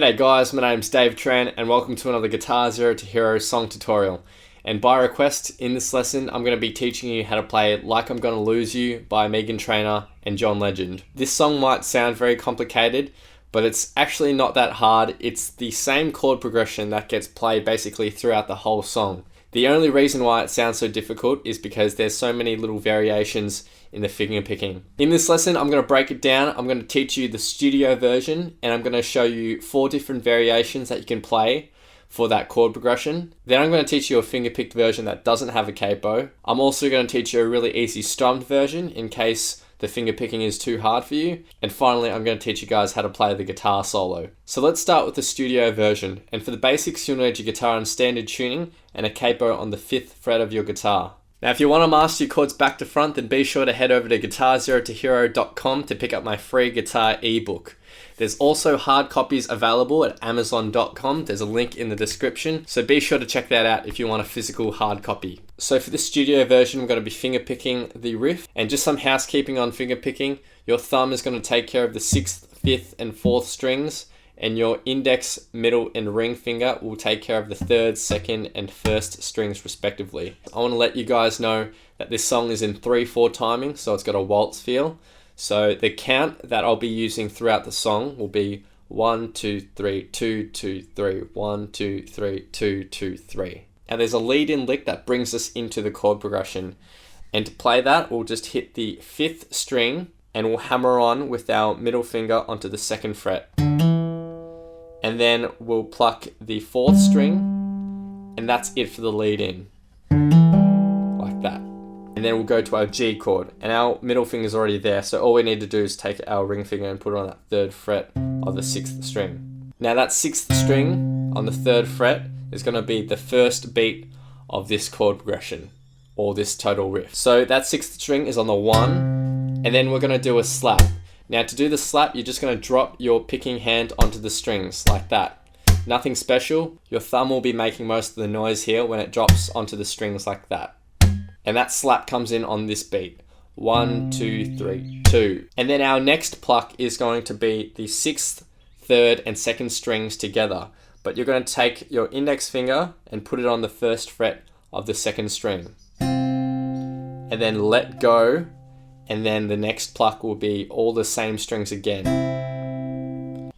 G'day guys, my name's Dave Tran and welcome to another Guitar Zero to Hero song tutorial. And by request, in this lesson, I'm going to be teaching you how to play Like I'm Gonna Lose You by Meghan Trainor and John Legend. This song might sound very complicated, but it's actually not that hard. It's the same chord progression that gets played basically throughout the whole song. The only reason why it sounds so difficult is because there's so many little variations in the finger picking. In this lesson, I'm going to break it down. I'm going to teach you the studio version and I'm going to show you 4 different variations that you can play for that chord progression. Then I'm going to teach you a finger-picked version that doesn't have a capo. I'm also going to teach you a really easy strummed version in case the finger picking is too hard for you. And finally, I'm going to teach you guys how to play the guitar solo. So let's start with the studio version. And for the basics, you'll need your guitar in standard tuning and a capo on the 5th fret of your guitar. Now, if you want to master your chords back to front, then be sure to head over to guitarzerotohero.com to pick up my free guitar ebook. There's also hard copies available at amazon.com. There's a link in the description, so be sure to check that out if you want a physical hard copy. So for the studio version, I'm going to be finger picking the riff, and just some housekeeping on finger picking. Your thumb is going to take care of the 6th, 5th, and 4th strings, and your index, middle, and ring finger will take care of the 3rd, 2nd, and 1st strings respectively. I want to let you guys know that this song is in 3/4 timing, so it's got a waltz feel. So the count that I'll be using throughout the song will be 1, 2, 3, 2, 2, 3, 1, 2, 3, 2, 2, 3. Now there's a lead-in lick that brings us into the chord progression. And to play that, we'll just hit the 5th string and we'll hammer on with our middle finger onto the 2nd fret. And then we'll pluck the 4th string, and that's it for the lead in, like that. And then we'll go to our G chord, and our middle finger is already there, so all we need to do is take our ring finger and put it on that 3rd fret of the 6th string. Now that 6th string on the 3rd fret is going to be the first beat of this chord progression, or this total riff. So that 6th string is on the 1, and then we're going to do a slap. Now to do the slap, you're just going to drop your picking hand onto the strings like that. Nothing special. Your thumb will be making most of the noise here when it drops onto the strings like that. And that slap comes in on this beat. 1, 2, 3, 2. And then our next pluck is going to be the 6th, 3rd, and 2nd strings together. But you're going to take your index finger and put it on the 1st fret of the 2nd string. And then let go. And then the next pluck will be all the same strings again.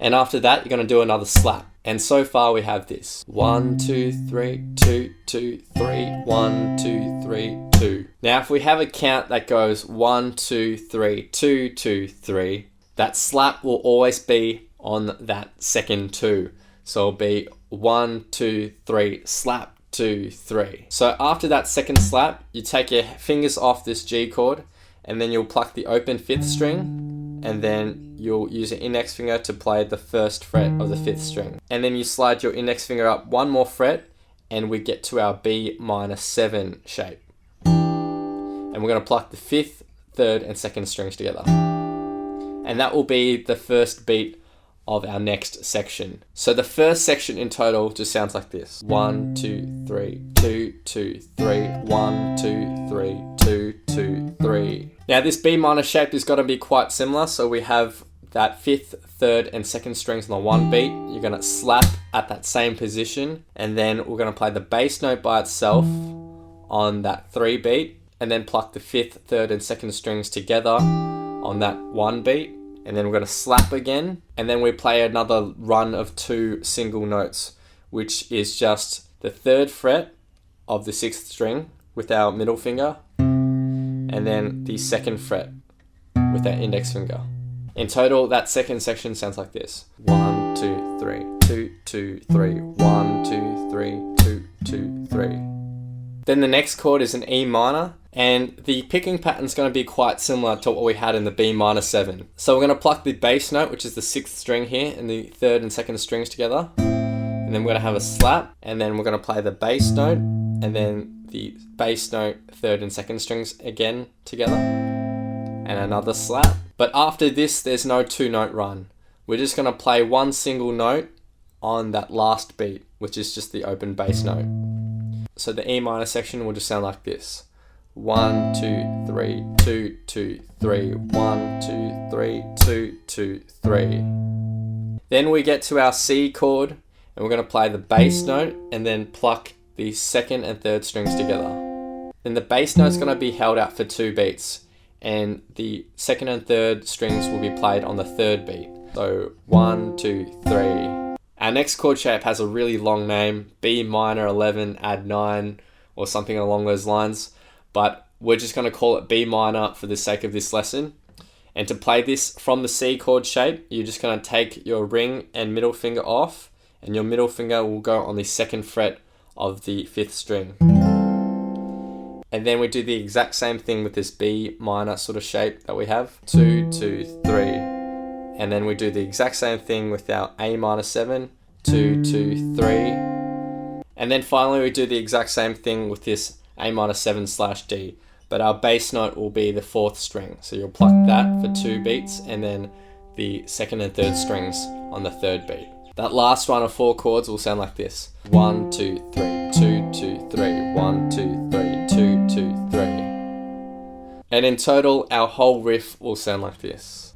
And after that, you're going to do another slap. And so far we have this. 1, 2, 3, 2, 2, 3, 1, 2, 3, 2. Now if we have a count that goes 1, 2, 3, 2, 2, 3, that slap will always be on that 2nd 2. So it'll be 1, 2, 3, slap, 2, 3. So after that 2nd slap, you take your fingers off this G chord, and then you'll pluck the open 5th string, and then you'll use your index finger to play the 1st fret of the 5th string. And then you slide your index finger up 1 more fret, and we get to our B minor 7 shape. And we're going to pluck the 5th, 3rd, and 2nd strings together. And that will be the first beat of our next section. So the first section in total just sounds like this. 1, 2, 3, 2, 2, 3, 1, 2, 3, 2, 2, 3. Now this B minor shape has got to be quite similar. So we have that 5th, 3rd, and 2nd strings on the 1 beat. You're going to slap at that same position, and then we're going to play the bass note by itself on that 3 beat, and then pluck the 5th, 3rd, and 2nd strings together on that 1 beat. And then we're going to slap again, and then we play another run of 2 single notes, which is just the 3rd fret of the 6th string with our middle finger, and then the 2nd fret with our index finger. In total, that 2nd section sounds like this. 1, 2, 3, 2, 2, 3, 1, 2, 3, 2, 2, 3. Then the next chord is an E minor, and the picking pattern is going to be quite similar to what we had in the B minor 7. So we're going to pluck the bass note, which is the 6th string here, and the 3rd and 2nd strings together. And then we're going to have a slap, and then we're going to play the bass note, and then the bass note, 3rd and 2nd strings again together, and another slap. But after this, there's no 2-note run. We're just going to play 1 single note on that last beat, which is just the open bass note. So the E minor section will just sound like this. 1, 2, 3, 2, 2, 3, 1, 2, 3, 2, 2, 3. Then we get to our C chord, and we're going to play the bass note and then pluck the second and third strings together. Then the bass note's going to be held out for 2 beats, and the second and third strings will be played on the third beat. So 1, 2, 3. Our next chord shape has a really long name, B minor 11 add 9 or something along those lines, but we're just going to call it B minor for the sake of this lesson. And to play this from the C chord shape, you're just going to take your ring and middle finger off, and your middle finger will go on the 2nd fret of the 5th string. And then we do the exact same thing with this B minor sort of shape that we have. 2, 2, 3. And then we do the exact same thing with our A minor 7. 2, 2, 3. And then finally we do the exact same thing with this A minor 7/D. But our bass note will be the 4th string. So you'll pluck that for 2 beats, and then the second and third strings on the 3rd beat. That last run of 4 chords will sound like this. 1, 2, 3, 2, 2, 3, 1, 2, 3, 2, 2, 3. And in total, our whole riff will sound like this.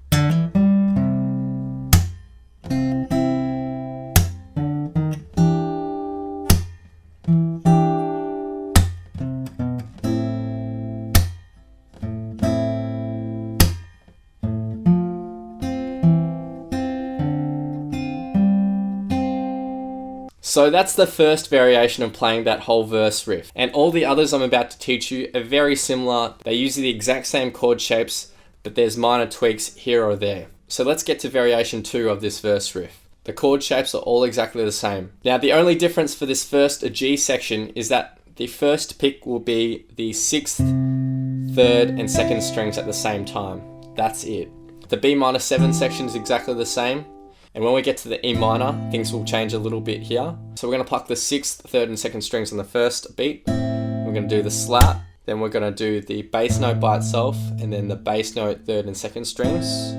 So that's the first variation of playing that whole verse riff. And all the others I'm about to teach you are very similar. They use the exact same chord shapes, but there's minor tweaks here or there. So let's get to variation 2 of this verse riff. The chord shapes are all exactly the same. Now the only difference for this first G section is that the first pick will be the 6th, 3rd and 2nd strings at the same time. That's it. The B minor 7 section is exactly the same. And when we get to the E minor, things will change a little bit here. So we're going to pluck the 6th, 3rd and 2nd strings on the first beat. We're going to do the slap. Then we're going to do the bass note by itself, and then the bass note, 3rd and 2nd strings.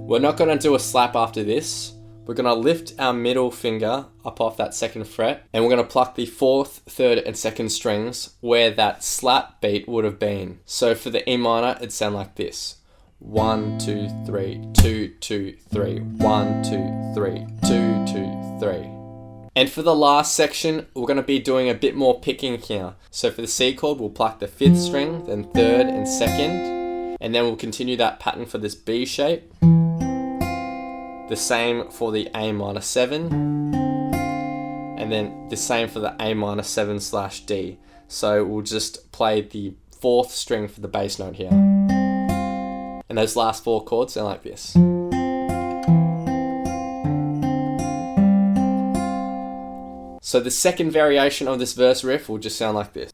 We're not going to do a slap after this. We're going to lift our middle finger up off that 2nd fret, and we're going to pluck the 4th, 3rd and 2nd strings where that slap beat would have been. So for the E minor, it'd sound like this. 1, 2, 3, 2, 2, 3, 1, 2, 3, 2, 2, 3. And for the last section, we're going to be doing a bit more picking here. So for the C chord, we'll pluck the 5th string, then 3rd and 2nd, and then we'll continue that pattern for this B shape. The same for the A minor 7, and then the same for the A minor 7/D. So we'll just play the 4th string for the bass note here. And those last 4 chords sound like this. So the second variation of this verse riff will just sound like this.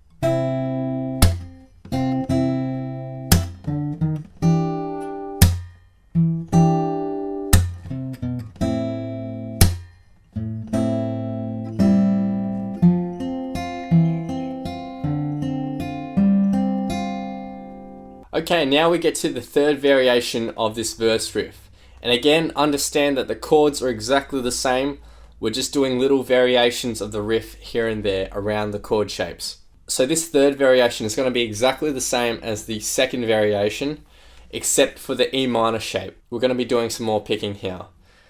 Okay, now we get to the third variation of this verse riff. And again, understand that the chords are exactly the same. We're just doing little variations of the riff here and there around the chord shapes. So this third variation is going to be exactly the same as the second variation, except for the E minor shape. We're going to be doing some more picking here.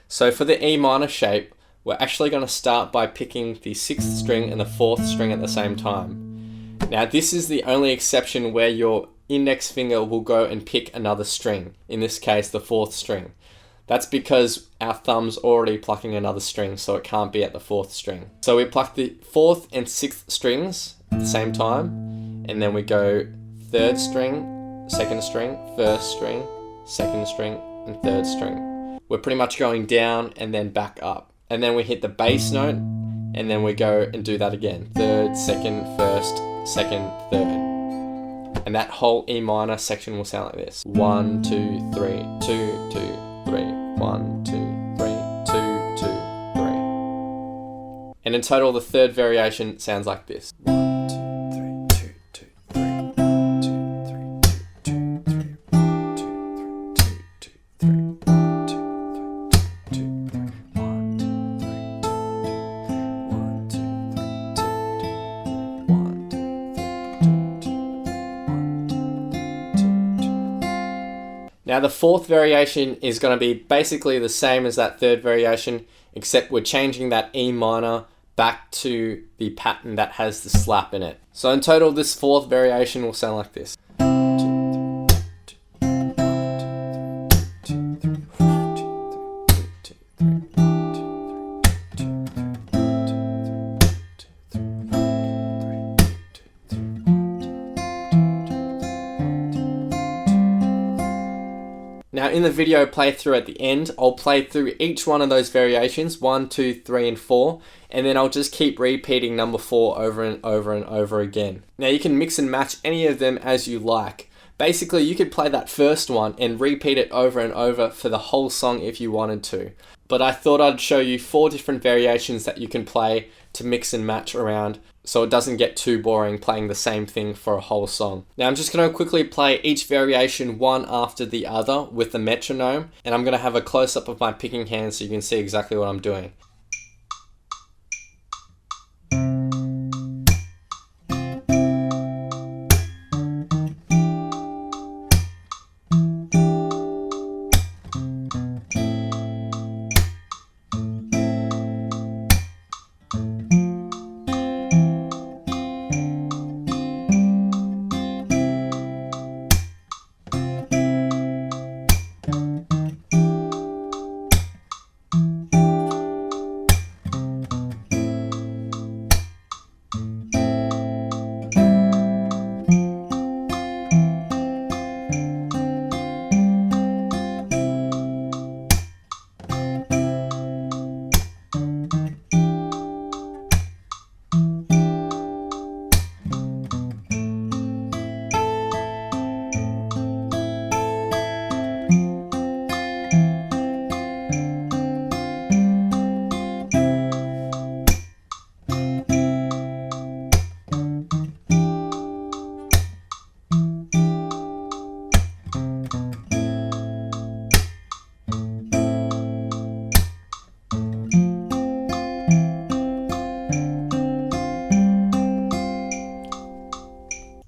So for the E minor shape, we're actually going to start by picking the 6th string and the 4th string at the same time. Now this is the only exception where your index finger will go and pick another string, in this case the 4th string. That's because our thumb's already plucking another string, so it can't be at the 4th string. So we pluck the 4th and 6th strings at the same time, and then we go 3rd string, 2nd string, 1st string, 2nd string, and 3rd string. We're pretty much going down and then back up. And then we hit the bass note, and then we go and do that again. 3rd, 2nd, 1st, 2nd, 3rd. And that whole E minor section will sound like this. 1, 2, 3, 2, 2, 3, 1, 2, 3, 2, 2, 3. And in total, the third variation sounds like this. 1, 2, 3, 2, 2, 3, 1, 2, 3, 2, 2, 3, 1, 2, 3, 2, 2, 3, 1, 2, 3, 2, 3, 1, 2, 3, 1, 2, 3, 1, 2, 3, 2, 2. Now the fourth variation is going to be basically the same as that third variation, except we're changing that E minor back to the pattern that has the slap in it. So in total, this fourth variation will sound like this. Now in the video playthrough at the end, I'll play through each one of those variations, 1, 2, 3, and 4, and then I'll just keep repeating number 4 over and over and over again. Now you can mix and match any of them as you like. Basically, you could play that first one and repeat it over and over for the whole song if you wanted to. But I thought I'd show you 4 different variations that you can play to mix and match around, so it doesn't get too boring playing the same thing for a whole song. Now I'm just going to quickly play each variation one after the other with the metronome, and I'm going to have a close-up of my picking hand so you can see exactly what I'm doing.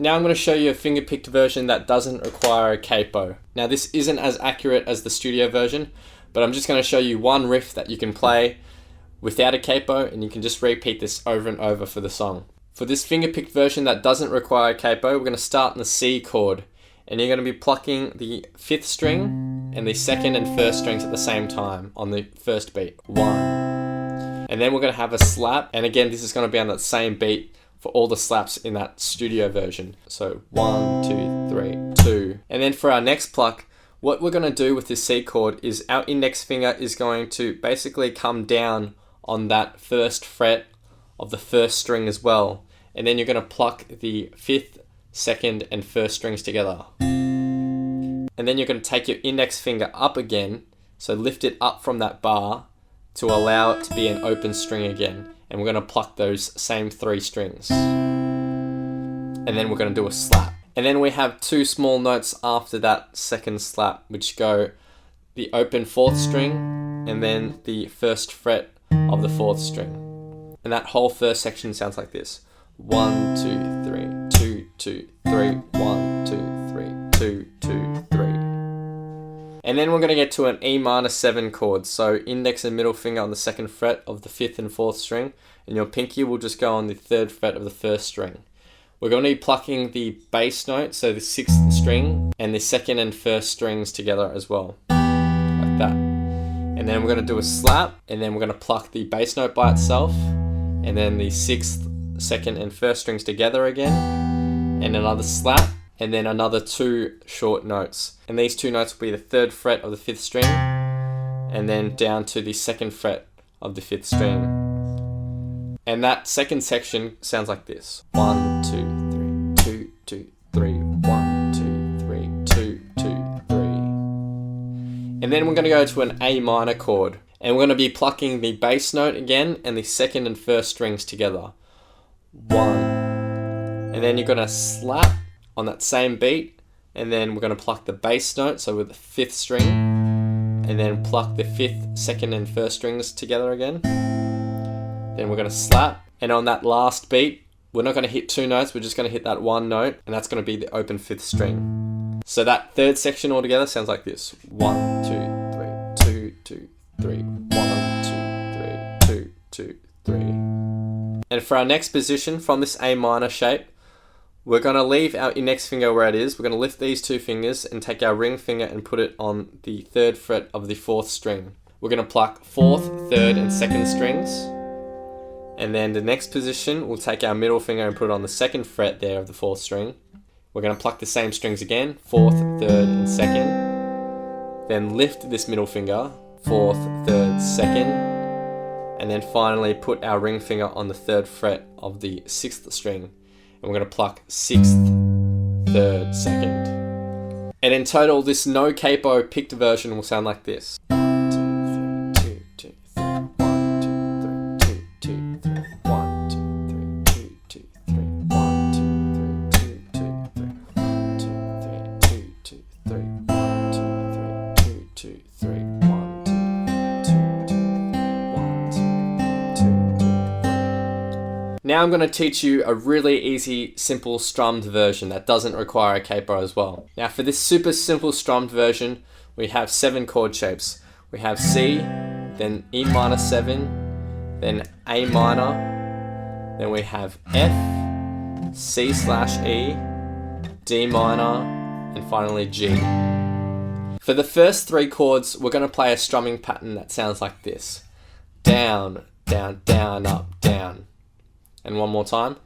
Now I'm going to show you a finger-picked version that doesn't require a capo. Now this isn't as accurate as the studio version, but I'm just going to show you one riff that you can play without a capo, and you can just repeat this over and over for the song. For this finger-picked version that doesn't require a capo, we're going to start in the C chord, and you're going to be plucking the 5th string and the 2nd and 1st strings at the same time on the first beat. 1. And then we're going to have a slap, and again this is going to be on that same beat for all the slaps in that studio version. So 1, 2, 3, 2. And then for our next pluck, what we're going to do with this C chord is our index finger is going to basically come down on that 1st fret of the 1st string as well. And then you're going to pluck the 5th, 2nd, and 1st strings together. And then you're going to take your index finger up again, so lift it up from that bar to allow it to be an open string again. And we're going to pluck those same 3 strings. And then we're going to do a slap. And then we have 2 small notes after that 2nd slap, which go the open 4th string and then the 1st fret of the 4th string. And that whole first section sounds like this. 1, 2, 3, 2, 2, 3, 1, 2, 3, 2, 2, 3. And then we're going to get to an E minor 7 chord. So index and middle finger on the 2nd fret of the 5th and 4th string, and your pinky will just go on the 3rd fret of the 1st string. We're going to be plucking the bass note, so the 6th string, and the 2nd and 1st strings together as well, like that. And then we're going to do a slap, and then we're going to pluck the bass note by itself, and then the 6th, 2nd, and 1st strings together again, and another slap, and then another 2 short notes. And these 2 notes will be the 3rd fret of the 5th string, and then down to the 2nd fret of the 5th string. And that second section sounds like this. 1, 2, 3, 2, 2, 3, 1, 2, 3, 2, 2, 3. And then we're going to go to an A minor chord. And we're going to be plucking the bass note again and the 2nd and 1st strings together. 1. And then you're going to slap on that same beat, and then we're going to pluck the bass note, so with the 5th string, and then pluck the 5th, 2nd, and 1st strings together again. Then we're going to slap, and on that last beat, we're not going to hit 2 notes, we're just going to hit that 1 note, and that's going to be the open 5th string. So that third section altogether sounds like this. 1, 2, 3, 2, 2, 3, 1, 2, 3, 2, 2, 3. And for our next position from this A minor shape, we're going to leave our index finger where it is. We're going to lift these two fingers and take our ring finger and put it on the 3rd fret of the 4th string. We're going to pluck 4th, 3rd and 2nd strings. And then the next position, we'll take our middle finger and put it on the 2nd fret there of the 4th string. We're going to pluck the same strings again, 4th, 3rd and 2nd. Then lift this middle finger, 4th, 3rd, 2nd. And then finally put our ring finger on the 3rd fret of the 6th string. And we're going to pluck 6th, 3rd, 2nd. And in total, this no capo picked version will sound like this. 1, 2, 3, 2, 2, 3, 1, 2, 3, 2, 2, 3, 1, 2, 3, 2, 2, 3, 1, 2, 3, 2, 2, 3, 1, 2, 3, 2, 2, 3, 1, 2, 3, 2, 2, 3, 1, 2, 2, 2, 1, 2, 2, 2, 3. Now I'm going to teach you a really easy, simple strummed version that doesn't require a capo as well. Now for this super simple strummed version, we have 7 chord shapes. We have C, then E minor 7, then A minor, then we have F, C/E, D minor, and finally G. For the first 3 chords, we're going to play a strumming pattern that sounds like this. Down, down, down, up, down. And one more time.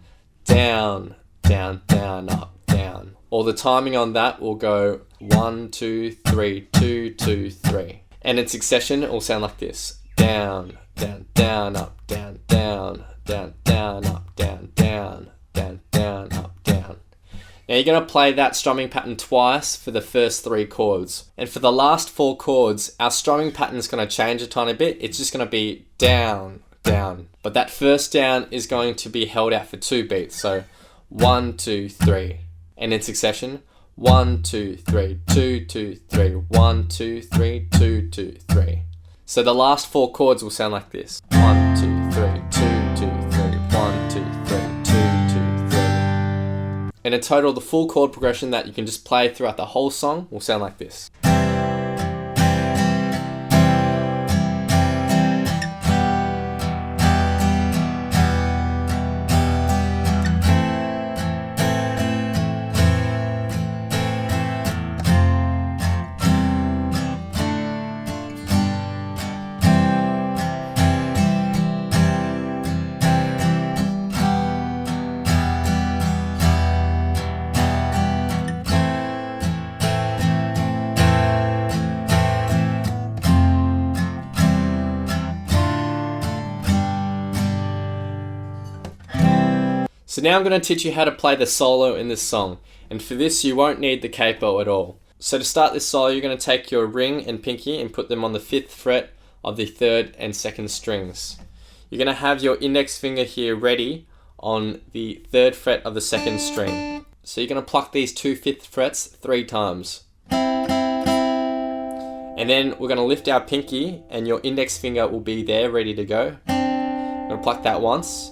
Down, down, down, up, down. Or the timing on that will go 1, 2, 3, 2, 2, 3. And in succession, it will sound like this. Down, down, down, up, down, down, down, down, up, down, down, down, down, up, down. Now you're going to play that strumming pattern twice for the first 3 chords. And for the last 4 chords, our strumming pattern is going to change a tiny bit. It's just going to be down, down. But that first down is going to be held out for 2 beats. So 1, 2, 3. And in succession, 1, 2, 3, 2, 2, 3, 1, 2, 3, 2, 2, 3. So the last 4 chords will sound like this. 1, 2, 3, 2, 2, 3, 1, 2, 3, 2, 2, 3. And in total, the full chord progression that you can just play throughout the whole song will sound like this. So now I'm going to teach you how to play the solo in this song, and for this you won't need the capo at all. So to start this solo, you're going to take your ring and pinky and put them on the 5th fret of the 3rd and 2nd strings. You're going to have your index finger here ready on the 3rd fret of the 2nd string. So you're going to pluck these 2 5th frets 3 times. And then we're going to lift our pinky and your index finger will be there ready to go. We're going to pluck that once.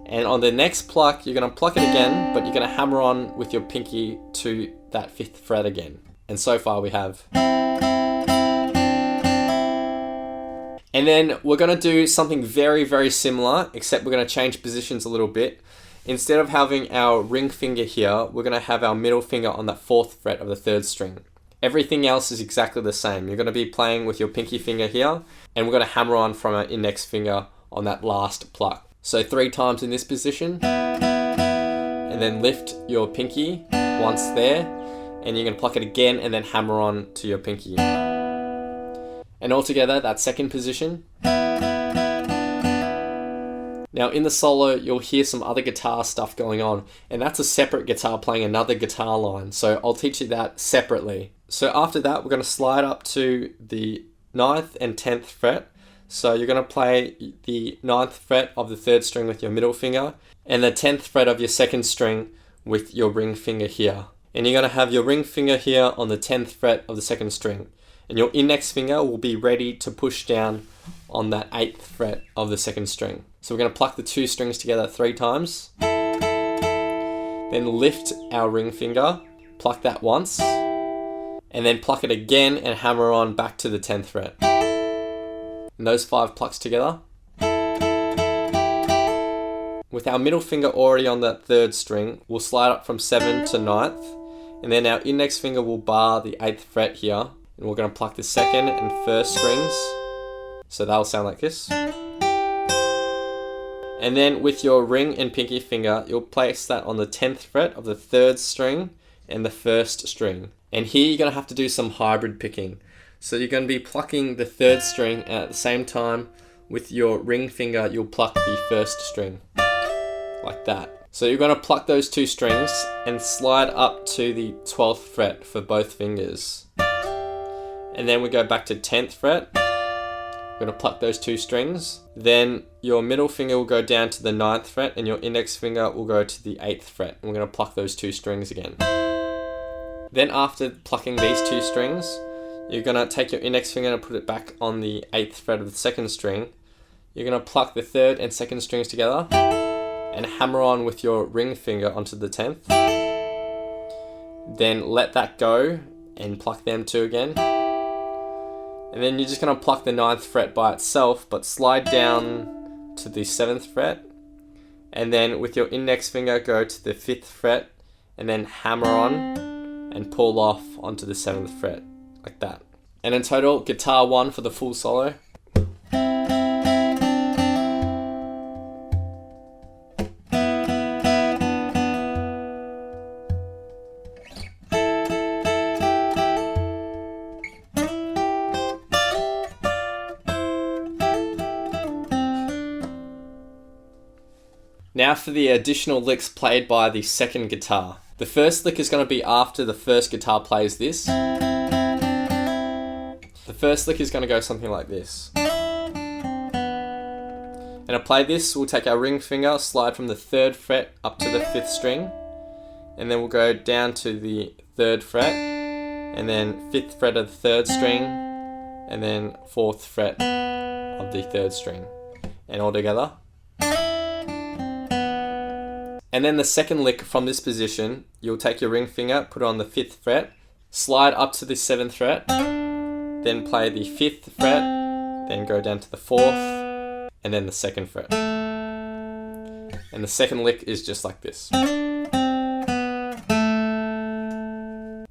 And on the next pluck, you're going to pluck it again, but you're going to hammer on with your pinky to that 5th fret again. And so far we have. And then we're going to do something very, very similar, except we're going to change positions a little bit. Instead of having our ring finger here, we're going to have our middle finger on that 4th fret of the 3rd string. Everything else is exactly the same. You're going to be playing with your pinky finger here, and we're going to hammer on from our index finger on that last pluck. So 3 times in this position, and then lift your pinky once there, and you're going to pluck it again and then hammer on to your pinky. And altogether, that second position. Now in the solo, you'll hear some other guitar stuff going on, and that's a separate guitar playing another guitar line. So I'll teach you that separately. So after that, we're going to slide up to the 9th and 10th fret. So you're going to play the 9th fret of the 3rd string with your middle finger and the 10th fret of your 2nd string with your ring finger here. And you're going to have your ring finger here on the 10th fret of the 2nd string. And your index finger will be ready to push down on that 8th fret of the 2nd string. So we're going to pluck the 2 strings together 3 times. Then lift our ring finger, pluck that once. and then pluck it again and hammer on back to the 10th fret. And those 5 plucks together. With our middle finger already on that 3rd string, we'll slide up from 7th to 9th, and then our index finger will bar the 8th fret here, and we're going to pluck the 2nd and 1st strings, so that'll sound like this. And then with your ring and pinky finger, you'll place that on the 10th fret of the 3rd string and the 1st string. And here you're going to have to do some hybrid picking. So you're going to be plucking the 3rd string, and at the same time with your ring finger you'll pluck the 1st string, like that. So you're going to pluck those 2 strings and slide up to the 12th fret for both fingers. And then we go back to 10th fret. We're going to pluck those 2 strings. Then your middle finger will go down to the 9th fret and your index finger will go to the 8th fret. And we're going to pluck those 2 strings again. Then after plucking these 2 strings, you're going to take your index finger and put it back on the 8th fret of the 2nd string. You're going to pluck the 3rd and 2nd strings together and hammer on with your ring finger onto the 10th. Then let that go and pluck them 2 again. And then you're just going to pluck the 9th fret by itself, but slide down to the 7th fret. And then with your index finger go to the 5th fret and then hammer on and pull off onto the 7th fret, like that. And in total, guitar 1 for the full solo. Now for the additional licks played by the 2nd guitar. The first lick is going to be after the 1st guitar plays this. The first lick is going to go something like this. And to play this, we'll take our ring finger, slide from the 3rd fret up to the 5th string, and then we'll go down to the 3rd fret, and then 5th fret of the 3rd string, and then 4th fret of the 3rd string, and all together. And then the second lick from this position, you'll take your ring finger, put it on the 5th fret, slide up to the 7th fret, then play the 5th fret, then go down to the 4th, and then the 2nd fret. And the second lick is just like this. And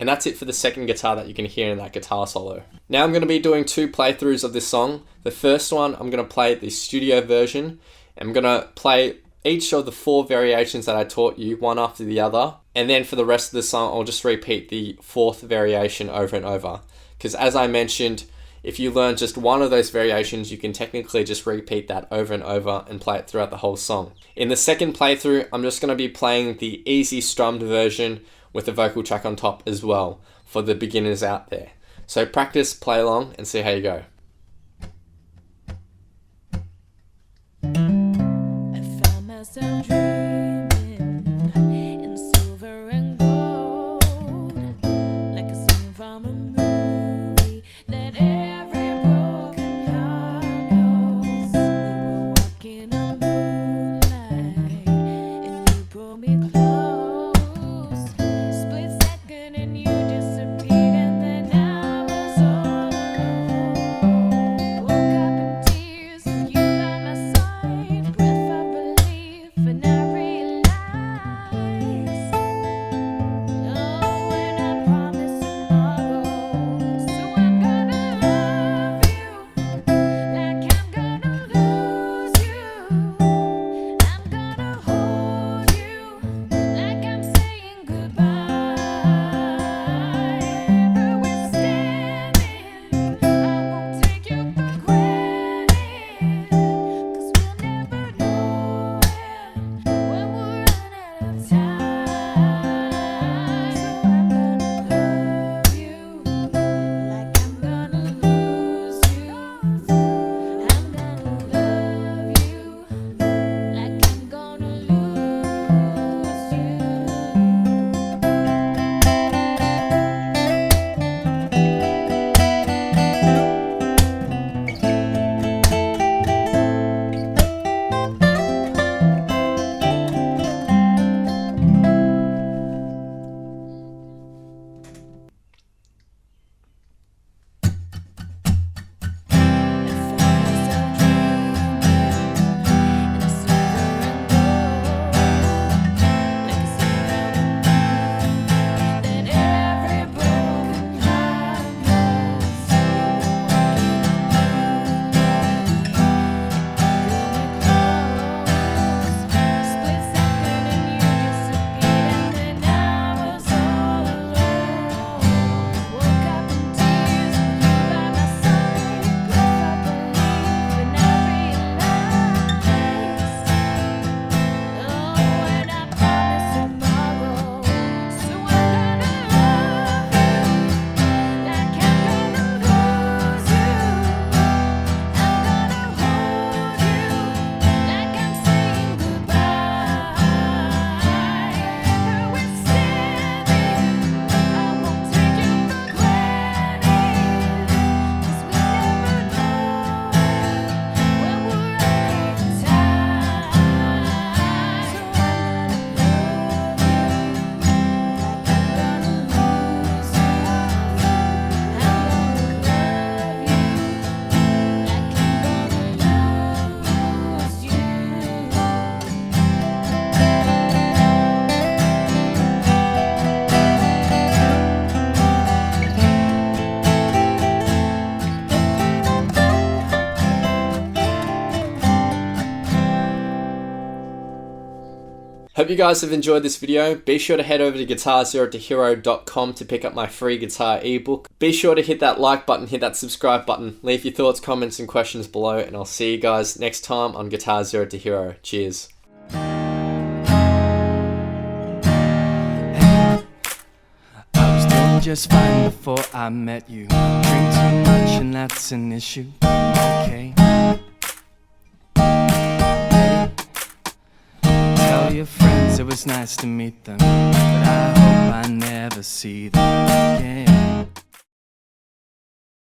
that's it for the 2nd guitar that you can hear in that guitar solo. Now I'm going to be doing 2 playthroughs of this song. The first one, I'm going to play the studio version. I'm going to play each of the 4 variations that I taught you, one after the other. And then for the rest of the song, I'll just repeat the 4th variation over and over. Because as I mentioned, if you learn just one of those variations, you can technically just repeat that over and over and play it throughout the whole song. In the second playthrough, I'm just going to be playing the easy strummed version with the vocal track on top as well for the beginners out there. So practice, play along, and see how you go. I'm dreaming in silver and gold, like a scene from a movie that every broken heart knows. We were walking on moonlight and you pulled me close. Split second and you disappeared, and then I was all alone. Woke up in tears with you by my side, breath of relief. And I Hope you guys have enjoyed this video. Be sure to head over to guitarzerotohero.com to pick up my free guitar ebook. Be sure to hit that like button, hit that subscribe button, leave your thoughts, comments and questions below, and I'll see you guys next time on Guitar Zero to Hero. Cheers. I was doing just fine before I met you. Drink too much and that's an issue. Okay. Tell your friends it was nice to meet them, but I hope I never see them again.